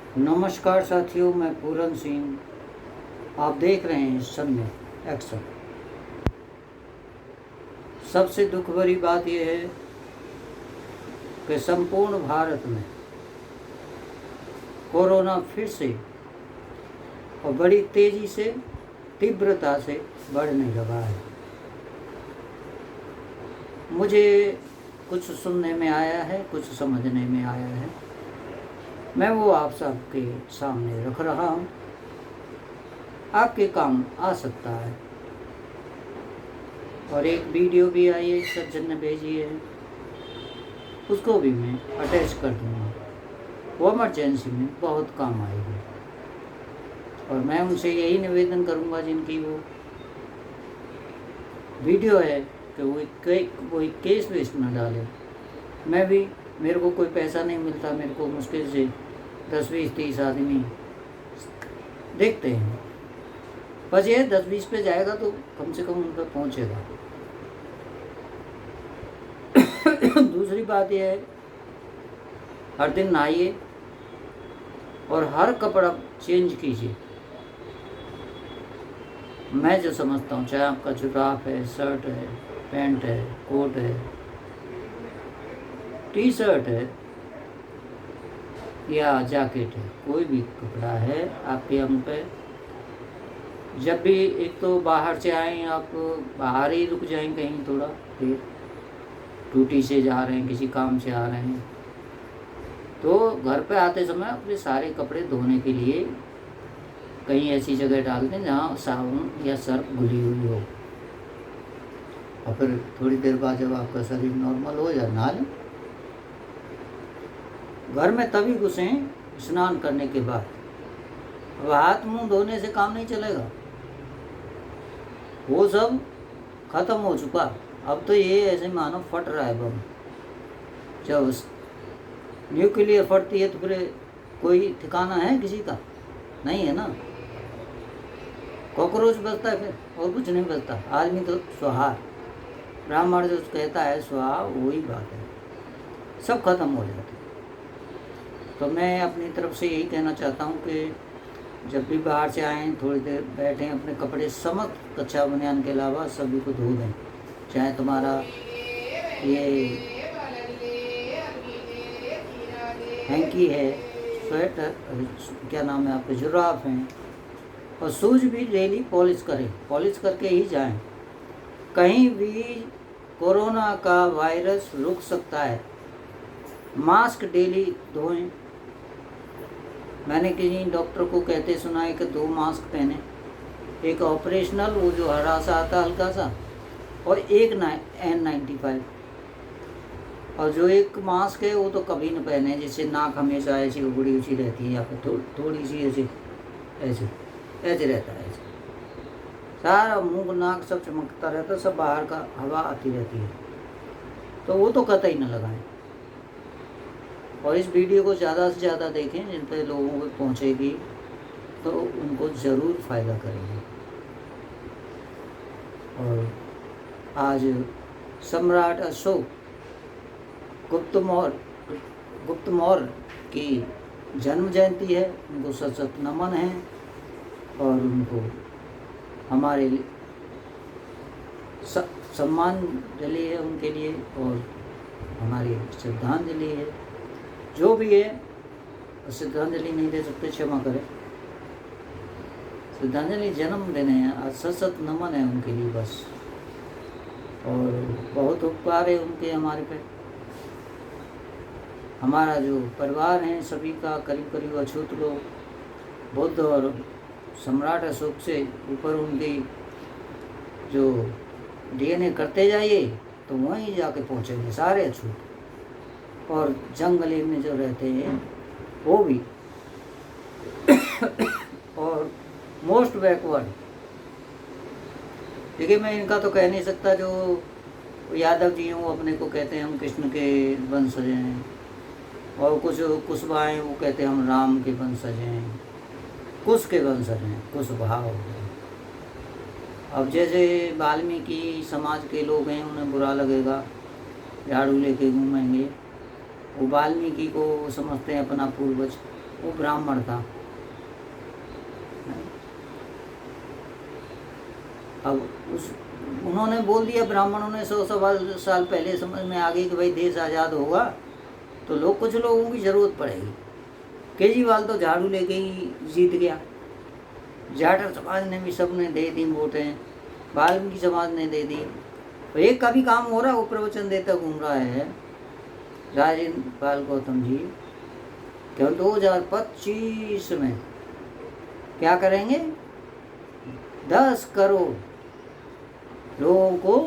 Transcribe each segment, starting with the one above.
नमस्कार साथियों, मैं पूरन सिंह। आप देख रहे हैं समय एक्शन। सबसे दुख भरी बात यह है कि संपूर्ण भारत में कोरोना फिर से और बड़ी तेजी से, तीव्रता से बढ़ने लगा है। मुझे कुछ सुनने में आया है, कुछ समझने में आया है, मैं वो आप सबके सामने रख रहा हूँ। आपके काम आ सकता है। और एक वीडियो भी आई है, सज्जन ने भेजी है, उसको भी मैं अटैच कर दूँगा। वो इमरजेंसी में बहुत काम आएगी। और मैं उनसे यही निवेदन करूँगा, जिनकी वो वीडियो है, कि वो केस वेस्ट न डाले। मेरे को कोई पैसा नहीं मिलता, मेरे को मुश्किल से 10-20-30 आदमी देखते हैं। बस ये 10-20 पे जाएगा तो कम से कम उन पर पहुँचेगा। दूसरी बात यह है, हर दिन नहाइए और हर कपड़ा चेंज कीजिए। मैं जो समझता हूँ, चाहे आपका जुराफ है, शर्ट है, पैंट है, कोट है, टी शर्ट है या जैकेट है, कोई भी कपड़ा है आपके हम पे, जब भी एक तो बाहर से आएँ, आप बाहर ही रुक जाएं कहीं थोड़ा देर, ड्यूटी से जा रहे हैं, किसी काम से आ रहे हैं, तो घर पे आते समय अपने सारे कपड़े धोने के लिए कहीं ऐसी जगह डाल दें जहाँ साबुन या सर्फ घुली हुई हो। और फिर थोड़ी देर बाद जब आपका शरीर नॉर्मल हो या नहा लें। घर में तभी घुसें स्नान करने के बाद। अब हाथ मुंह धोने से काम नहीं चलेगा, वो सब खत्म हो चुका। अब तो ये ऐसे मानो फट रहा है बम। जब न्यूक्लियर फटती है तो फिर कोई ठिकाना है किसी का? नहीं है ना। कॉकरोच बचता है, फिर और कुछ नहीं बचता। आदमी तो सुहार, ब्राह्मण जो कहता है सुहा, वही बात है, सब खत्म हो जाता है। तो मैं अपनी तरफ से यही कहना चाहता हूँ कि जब भी बाहर से आएँ, थोड़ी देर बैठें, अपने कपड़े समस्त कच्चा बनियान के अलावा सभी को धो दें। चाहे तुम्हारा ये हैंकी है, स्वेटर, क्या नाम है आपके, जुराफ हैं, और शूज भी डेली पॉलिश करें। पॉलिश करके ही जाएं। कहीं भी कोरोना का वायरस रुक सकता है। मास्क डेली धोएं। मैंने किसी डॉक्टर को कहते सुना है कि 2 मास्क पहने, एक ऑपरेशनल, वो जो हरा सा आता हल्का सा, और एक N95। और जो एक मास्क है वो तो कभी न पहने, जिससे नाक हमेशा ऐसी उगड़ी उची रहती है, या फिर थोड़ी सी ऐसे ऐसे रहता है, ऐसे सारा मुंह नाक सब चमकता रहता है, सब बाहर का हवा आती रहती है, तो वो तो कतई न लगाएं। और इस वीडियो को ज़्यादा से ज़्यादा देखें, जिन पे लोगों को पहुँचेगी तो उनको ज़रूर फ़ायदा करेंगे। और आज सम्राट अशोक गुप्त मौर्य की जन्म जयंती है। उनको सशत नमन है और उनको हमारे सम्मानजलि है उनके लिए, और हमारी श्रद्धांजलि है। जो भी है, श्रद्धांजलि नहीं दे सकते, क्षमा करें। श्रद्धांजलि जन्मदिन है, आज सशत नमन है उनके लिए बस। और बहुत उपकार है उनके हमारे पे। हमारा जो परिवार है सभी का करीब अछूत लोग बुद्ध और सम्राट अशोक से ऊपर उनकी जो DNA करते जाइए तो वहीं जाके पहुँचेंगे सारे अछूत। और जंगली में जो रहते हैं वो भी और मोस्ट बैकवर्ड। देखिए, मैं इनका तो कह नहीं सकता, जो यादव जी हैं वो अपने को कहते हैं हम कृष्ण के वंशज हैं, और कुछ कुशवाहा हैं वो कहते हैं हम राम के वंशज हैं, कुश के वंशज हैं, कुशवाहा हो गए। अब जैसे वाल्मीकि समाज के लोग हैं, उन्हें बुरा लगेगा, झाड़ू लेके घूमेंगे, वो वाल्मीकि को समझते हैं अपना पूर्वज, वो ब्राह्मण था। अब उन्होंने बोल दिया, ब्राह्मणों ने 100 साल पहले समझ में आ गई कि भाई देश आज़ाद होगा तो कुछ लोगों की ज़रूरत पड़ेगी। केजरीवाल तो झाड़ू लेके ही जीत गया। जाटव समाज ने भी, सब ने दे दी वोटें, वाल्मीकि समाज ने दे दी। तो एक का भी काम हो रहा है, वो प्रवचन देता घूम रहा है राजेंद्र पाल गौतम जी, क्या 2025 में क्या करेंगे, 10 करोड़ लोगों को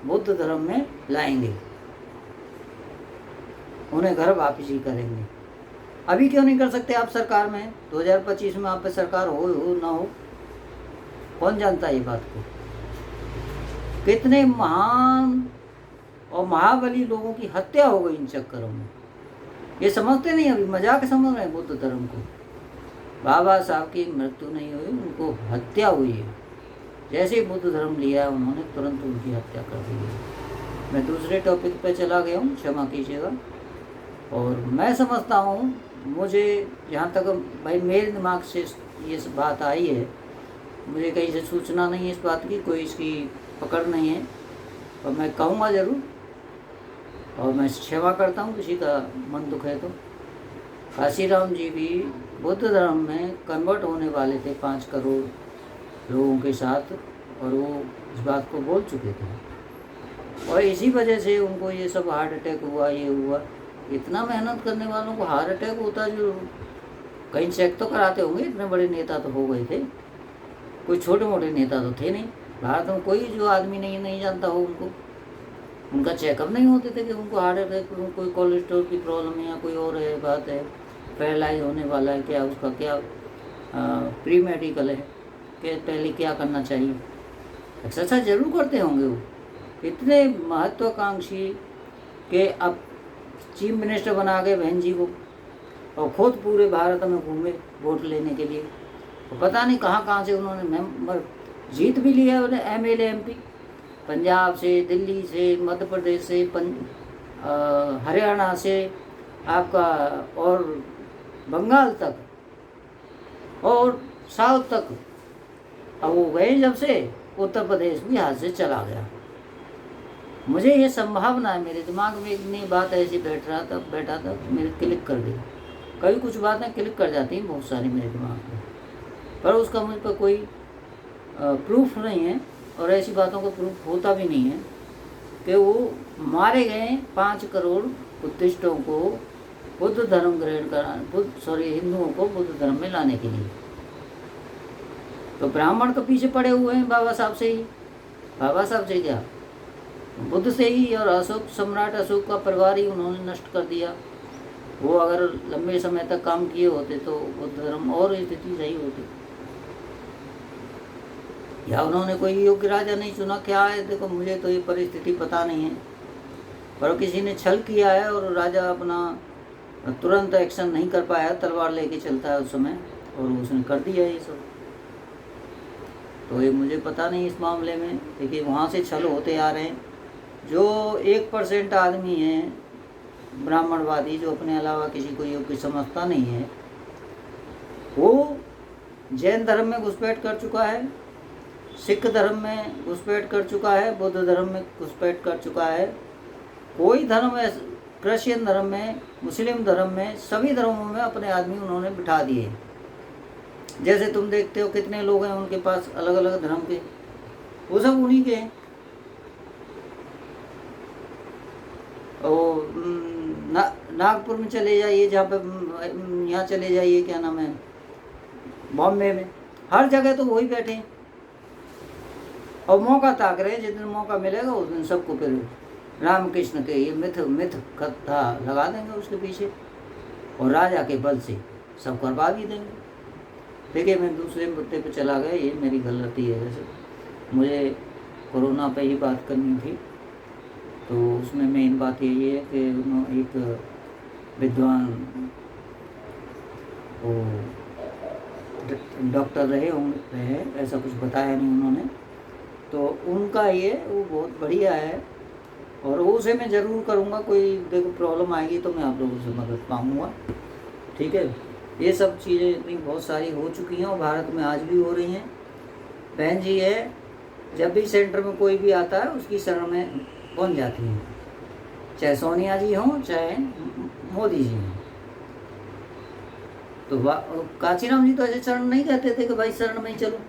बुद्ध धर्म में लाएंगे, उन्हें घर वापसी करेंगे। अभी क्यों नहीं कर सकते आप सरकार में? 2025 में आप पे सरकार हो ना हो, कौन जानता है ये बात को। कितने महान और महाबली लोगों की हत्या हो गई इन चक्करों में, ये समझते नहीं, अभी मजाक समझ रहे हैं बुद्ध धर्म को। बाबा साहब की मृत्यु नहीं हुई, उनको हत्या हुई है। जैसे ही बुद्ध धर्म लिया उन्होंने तुरंत उनकी हत्या कर दी है। मैं दूसरे टॉपिक पे चला गया हूँ, क्षमा कीजिएगा। और मैं समझता हूँ, मुझे जहाँ तक भाई मेरे दिमाग से ये बात आई है, मुझे कहीं से सूचना नहीं है इस बात की, कोई इसकी पकड़ नहीं है, और मैं कहूँगा ज़रूर, और मैं क्षमा करता हूँ किसी का मन दुख है तो। काशीराम जी भी बुद्ध धर्म में कन्वर्ट होने वाले थे 5 करोड़ लोगों के साथ, और वो इस बात को बोल चुके थे, और इसी वजह से उनको ये सब हार्ट अटैक हुआ, ये हुआ। इतना मेहनत करने वालों को हार्ट अटैक होता, जो कहीं चेक तो कराते होंगे। इतने बड़े नेता तो हो गए थे, कोई छोटे मोटे नेता तो थे नहीं। भारत में कोई जो आदमी नहीं जानता हो उनको, उनका चेकअप नहीं होते थे कि उनको हार्ट अटैक, कोई कोलेस्ट्रॉल की प्रॉब्लम है या कोई और है, बात है, पैरालाइज होने वाला है, क्या उसका क्या प्री मेडिकल है, कि पहले क्या करना चाहिए। एक्सरसाइज जरूर करते होंगे वो, इतने महत्वाकांक्षी के अब चीफ मिनिस्टर बना गए बहन जी को, और खुद पूरे भारत में घूमे वोट लेने के लिए। तो पता नहीं कहाँ से उन्होंने मेंबर जीत भी लिया, उन्हें MLA MP, पंजाब से, दिल्ली से, मध्य प्रदेश से, हरियाणा से, आपका और बंगाल तक और साउथ तक। अब वो गए जब से, उत्तर प्रदेश भी हाथ से चला गया। मुझे ये संभावना है, मेरे दिमाग में इतनी बात ऐसी बैठा था मेरे क्लिक कर दी। कभी कुछ बातें क्लिक कर जाती हैं बहुत सारी मेरे दिमाग में, पर उसका मुझ पर कोई प्रूफ नहीं है, और ऐसी बातों का प्रूफ होता भी नहीं है कि वो मारे गए 5 करोड़ बुद्धिस्टों को बुद्ध धर्म ग्रहण कराने, हिंदुओं को बुद्ध धर्म में लाने के लिए। तो ब्राह्मण तो पीछे पड़े हुए हैं बाबा साहब से ही। बाबा साहब से क्या, बुद्ध से ही, और अशोक, सम्राट अशोक का परिवार ही उन्होंने नष्ट कर दिया। वो अगर लंबे समय तक काम किए होते तो बुद्ध धर्म और स्थिति सही होती, या उन्होंने कोई योग्य राजा नहीं चुना, क्या है देखो, मुझे तो ये परिस्थिति पता नहीं है, पर किसी ने छल किया है और राजा अपना तुरंत एक्शन नहीं कर पाया, तलवार लेके चलता है उस समय, और उसने कर दिया ये सब। तो ये मुझे पता नहीं इस मामले में, देखिए वहाँ से छल होते आ रहे हैं। जो 1% आदमी है ब्राह्मणवादी, जो अपने अलावा किसी को योग्य समझता नहीं है, वो जैन धर्म में घुसपैठ कर चुका है, सिख धर्म में घुसपैठ कर चुका है, बुद्ध धर्म में घुसपैठ कर चुका है। कोई धर्म, क्रिश्चियन धर्म में, मुस्लिम धर्म में, सभी धर्मों में अपने आदमी उन्होंने बिठा दिए। जैसे तुम देखते हो कितने लोग हैं उनके पास अलग अलग धर्म के, वो सब उन्हीं के हैं। और नागपुर में चले जाइए, जहाँ पे यहाँ चले जाइए, क्या नाम है, बॉम्बे में, हर जगह तो वही बैठे हैं, और मौका ताक रहे हैं। जिस दिन मौका मिलेगा उस दिन सबको फिर रामकृष्ण के ये मिथ कथा लगा देंगे उसके पीछे, और राजा के बल से सब करवा भी देंगे। देखिए मैं दूसरे मुद्दे पे चला गया, ये मेरी गलती है। जैसे मुझे कोरोना पे ही बात करनी थी, तो उसमें मेन बात यही है कि एक विद्वान वो डॉक्टर रहे होंगे, ऐसा कुछ बताया नहीं उन्होंने, तो उनका ये वो बहुत बढ़िया है और उसे मैं ज़रूर करूँगा। कोई देखो प्रॉब्लम आएगी तो मैं आप लोगों से मदद मांगूंगा, ठीक है। ये सब चीज़ें इतनी बहुत सारी हो चुकी हैं और भारत में आज भी हो रही हैं। बहन जी है, जब भी सेंटर में कोई भी आता है उसकी शरण में पहुंच जाती हैं, चाहे सोनिया जी हों चाहे मोदी जी हों। तो कांचीराम जी तो ऐसे शरण नहीं कहते थे कि भाई शरण में ही चलो,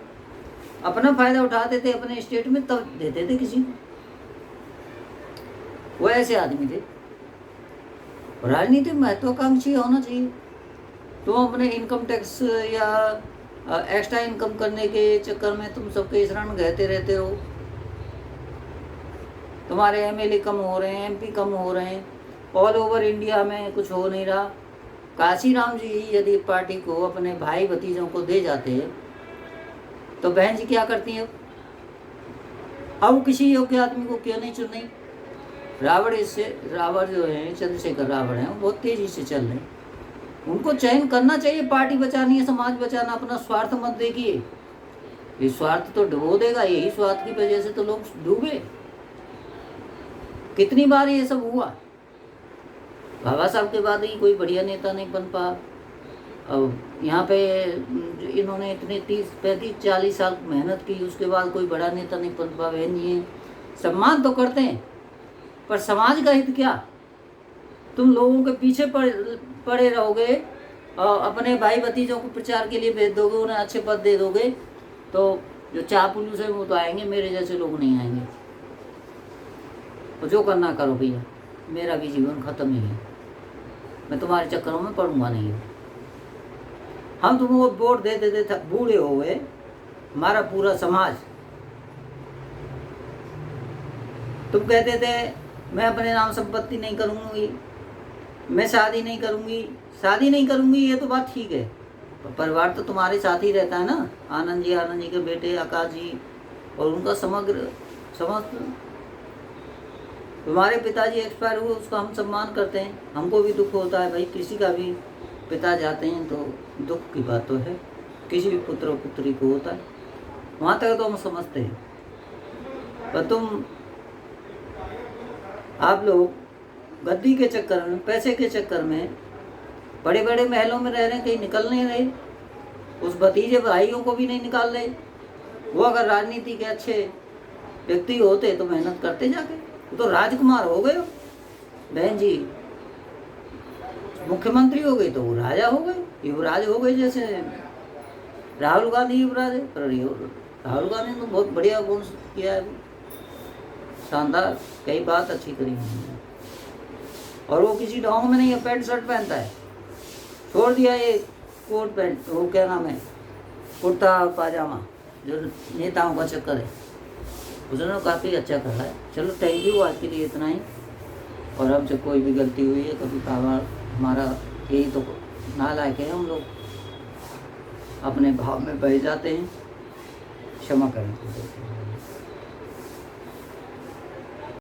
अपना फायदा उठाते थे अपने स्टेट में, तब देते थे किसी को। वो ऐसे आदमी थे। राजनीति महत्वाकांक्षी होना चाहिए। तुम अपने इनकम टैक्स या एक्स्ट्रा इनकम करने के चक्कर में तुम सबके शरण कहते रहते हो। तुम्हारे एमएलए कम हो रहे हैं, एमपी कम हो रहे हैं, ऑल ओवर इंडिया में कुछ हो नहीं रहा। काशीराम जी यदि पार्टी को अपने भाई भतीजों को दे जाते हैं तो बहन जी क्या करती हैं? अब किसी योग्य आदमी को क्यों नहीं चुन रही? रावण जो है, चंद्रशेखर रावण है, वो बहुत तेजी से चल रहे हैं। उनको चयन करना चाहिए। पार्टी बचानी है, समाज बचाना, अपना स्वार्थ मत देखिए। ये स्वार्थ तो डुबो देगा, यही स्वार्थ की वजह से तो लोग डूबे। कितनी बार ये सब हुआ। बाबा साहब के बाद ही कोई बढ़िया नेता नहीं बन पा। अब यहाँ पे इन्होंने इतने 30, 35, 40 साल मेहनत की, उसके बाद कोई बड़ा नेता नहीं बन पा। बहन जी सम्मान तो करते हैं, पर समाज का हित क्या? तुम लोगों के पीछे पड़े रहोगे और अपने भाई भतीजों को प्रचार के लिए भेज दोगे, उन्हें अच्छे पद दे दोगे, तो जो चापलूस है वो तो आएंगे, मेरे जैसे लोग नहीं आएंगे। तो जो करना करो भैया, मेरा भी जीवन खत्म ही है, मैं तुम्हारे चक्करों में पड़ूंगा नहीं। हम तुमको वोट दे देते थे, बूढ़े हो गए हमारा पूरा समाज। तुम कहते थे मैं अपने नाम संपत्ति नहीं करूँगी, मैं शादी नहीं करूँगी, शादी नहीं करूँगी, ये तो बात ठीक है, परिवार तो तुम्हारे साथ ही रहता है ना। आनंद जी के बेटे आकाश जी और उनका समस्त तुम्हारे पिताजी एक्सपायर हुए, उसका हम सम्मान करते हैं। हमको भी दुख होता है भाई, किसी का भी पिता जाते हैं तो दुख की बात तो है, किसी भी पुत्र पुत्री को होता है, वहाँ तक तो हम समझते हैं। पर आप लोग गद्दी के चक्कर में, पैसे के चक्कर में बड़े बड़े महलों में रह रहे हैं, कहीं निकल नहीं रहे। उस भतीजे भाइयों को भी नहीं निकाल रहे। वो अगर राजनीति के अच्छे व्यक्ति होते तो मेहनत करते जाके, तो राजकुमार हो गए। बहन जी मुख्यमंत्री हो गए तो वो राजा हो गए, युवराज हो गए। जैसे राहुल गांधी युवराज है, पर राहुल गांधी ने तो बहुत बढ़िया गुण किया है, शानदार, कई बात अच्छी करी है। और वो किसी ढोंग में नहीं है, पैंट शर्ट पहनता है, छोड़ दिया ये कोट पैंट, वो क्या नाम है, कुर्ता पाजामा, जो नेताओं का चक्कर है, उसने काफ़ी अच्छा कहा है। चलो थैंक यू, आज के लिए इतना ही। और हमसे कोई भी गलती हुई है, कभी हमारा यही तो नालायक है, हम लोग अपने भाव में बह जाते हैं, क्षमा करें।